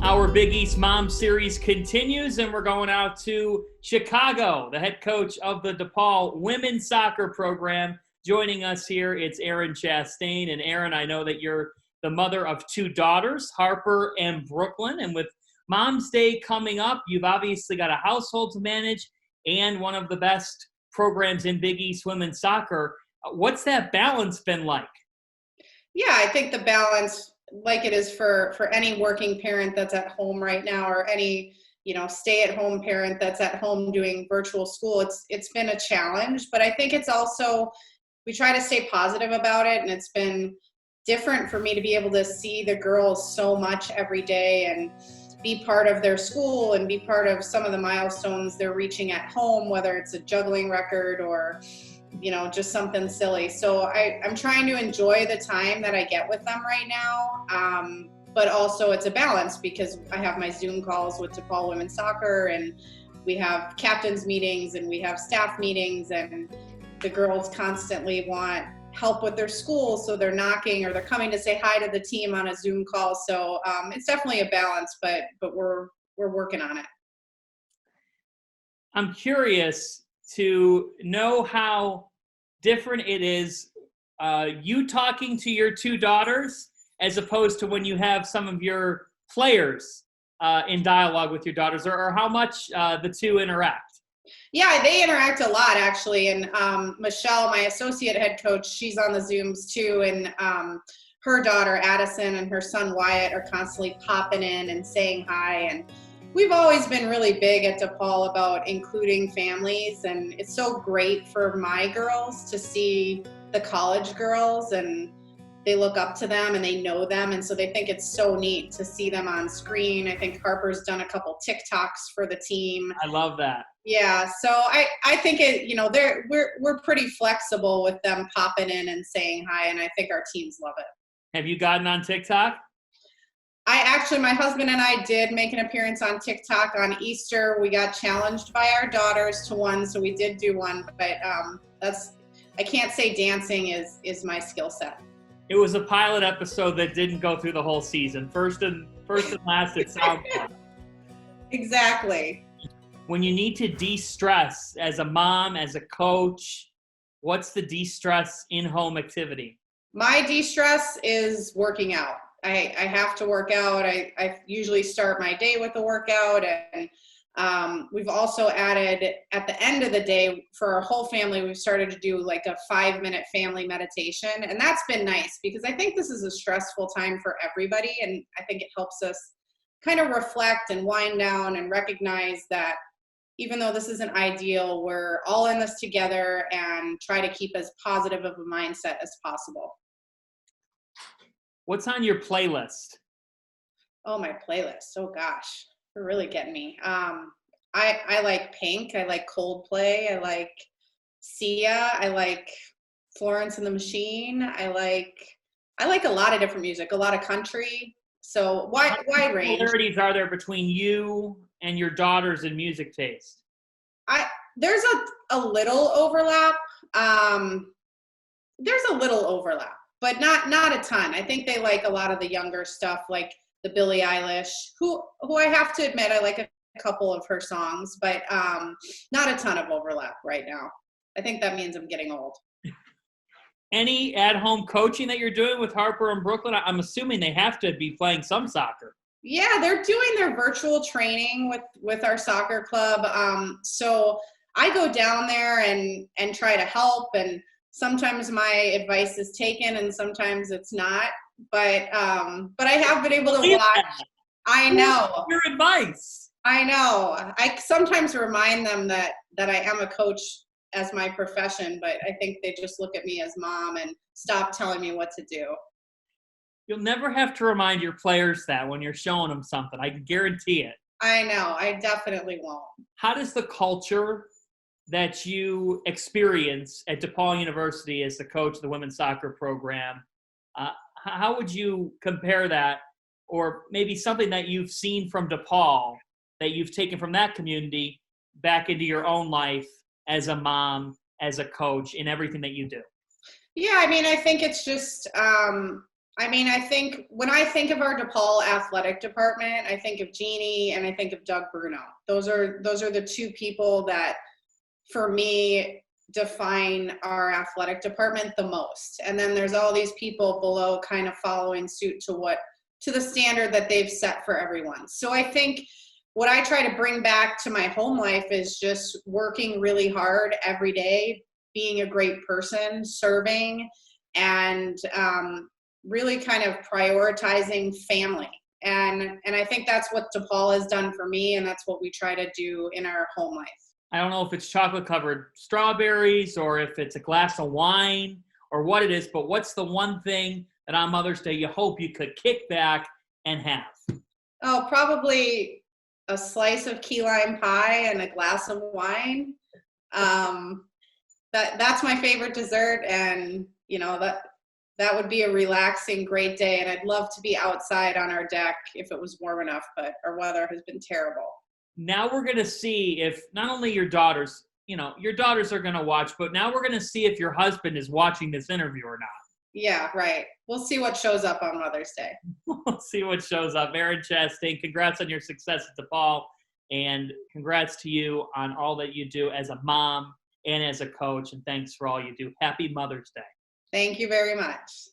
Our Big East Mom series continues, and we're going out to Chicago. The head coach of the DePaul women's soccer program joining us here. It's Erin Chastain. And Erin, I know that you're the mother of two daughters, Harper and Brooklyn. And with Mom's Day coming up, you've obviously got a household to manage and one of the best programs in Big East women's soccer. What's that balance been like? Yeah, I think the balance, like it is for any working parent that's at home right now, or any stay-at-home parent that's at home doing virtual school, it's been a challenge. But I think it's also, we try to stay positive about it, and it's been different for me to be able to see the girls so much every day and be part of their school and be part of some of the milestones they're reaching at home, whether it's a juggling record or just something silly. So I'm trying to enjoy the time that I get with them right now. But also it's a balance because I have my Zoom calls with DePaul women's soccer, and we have captains meetings and we have staff meetings, and the girls constantly want help with their school. So they're knocking or they're coming to say hi to the team on a Zoom call. So it's definitely a balance, but we're working on it. I'm curious to know how different it is, you talking to your two daughters as opposed to when you have some of your players in dialogue with your daughters, or how much the two interact. Yeah, they interact a lot, actually. And Michelle, my associate head coach, she's on the Zooms too. And her daughter, Addison, and her son, Wyatt, are constantly popping in and saying hi. And we've always been really big at DePaul about including families, and it's so great for my girls to see the college girls, and they look up to them and they know them, and so they think it's so neat to see them on screen. I think Harper's done a couple TikToks for the team. I love that. Yeah, so I think we're pretty flexible with them popping in and saying hi, and I think our teams love it. Have you gotten on TikTok? My husband and I did make an appearance on TikTok on Easter. We got challenged by our daughters to one, so we did do one. But I can't say dancing is my skill set. It was a pilot episode that didn't go through the whole season. First and last, it sounds fun. Exactly. When you need to de-stress as a mom, as a coach, what's the de-stress in-home activity? My de-stress is working out. I have to work out. I usually start my day with a workout, and we've also added at the end of the day for our whole family, we've started to do like a 5-minute family meditation. And that's been nice because I think this is a stressful time for everybody. And I think it helps us kind of reflect and wind down and recognize that even though this isn't ideal, we're all in this together and try to keep as positive of a mindset as possible. What's on your playlist? Oh, my playlist. Oh gosh, you're really getting me. I like Pink. I like Coldplay. I like Sia. I like Florence and the Machine. I like a lot of different music, a lot of country. So wide range. What similarities are there between you and your daughters in music taste? There's a little overlap. There's a little overlap, but not a ton. I think they like a lot of the younger stuff, like the Billie Eilish, who I have to admit I like a couple of her songs, but not a ton of overlap right now. I think that means I'm getting old. Any at-home coaching that you're doing with Harper and Brooklyn? I'm assuming they have to be playing some soccer. Yeah, they're doing their virtual training with our soccer club. So I go down there and try to help, and sometimes my advice is taken and sometimes it's not. But I have been able to watch. I know. Your advice. I know. I sometimes remind them that I am a coach as my profession, but I think they just look at me as mom and stop telling me what to do. You'll never have to remind your players that when you're showing them something. I can guarantee it. I know. I definitely won't. How does the culture that you experience at DePaul University as the coach of the women's soccer program, how would you compare that, or maybe something that you've seen from DePaul that you've taken from that community back into your own life as a mom, as a coach, in everything that you do? Yeah, I mean, I think it's just I mean, I think when I think of our DePaul athletic department, I think of Jeannie and I think of Doug Bruno. Those are the two people that, for me, define our athletic department the most. And then there's all these people below kind of following suit to the standard that they've set for everyone. So I think what I try to bring back to my home life is just working really hard every day, being a great person, serving, and really kind of prioritizing family. And I think that's what DePaul has done for me, and that's what we try to do in our home life. I don't know if it's chocolate covered strawberries or if it's a glass of wine or what it is, but what's the one thing that on Mother's Day you hope you could kick back and have? Oh, probably a slice of key lime pie and a glass of wine. That's my favorite dessert, and that would be a relaxing, great day. And I'd love to be outside on our deck if it was warm enough, but our weather has been terrible. Now we're going to see if not only your daughters are going to watch, but now we're going to see if your husband is watching this interview or not. Yeah, right. We'll see what shows up on Mother's Day. We'll see what shows up. Erin Chastain, congrats on your success at DePaul, and congrats to you on all that you do as a mom and as a coach, and thanks for all you do. Happy Mother's Day. Thank you very much.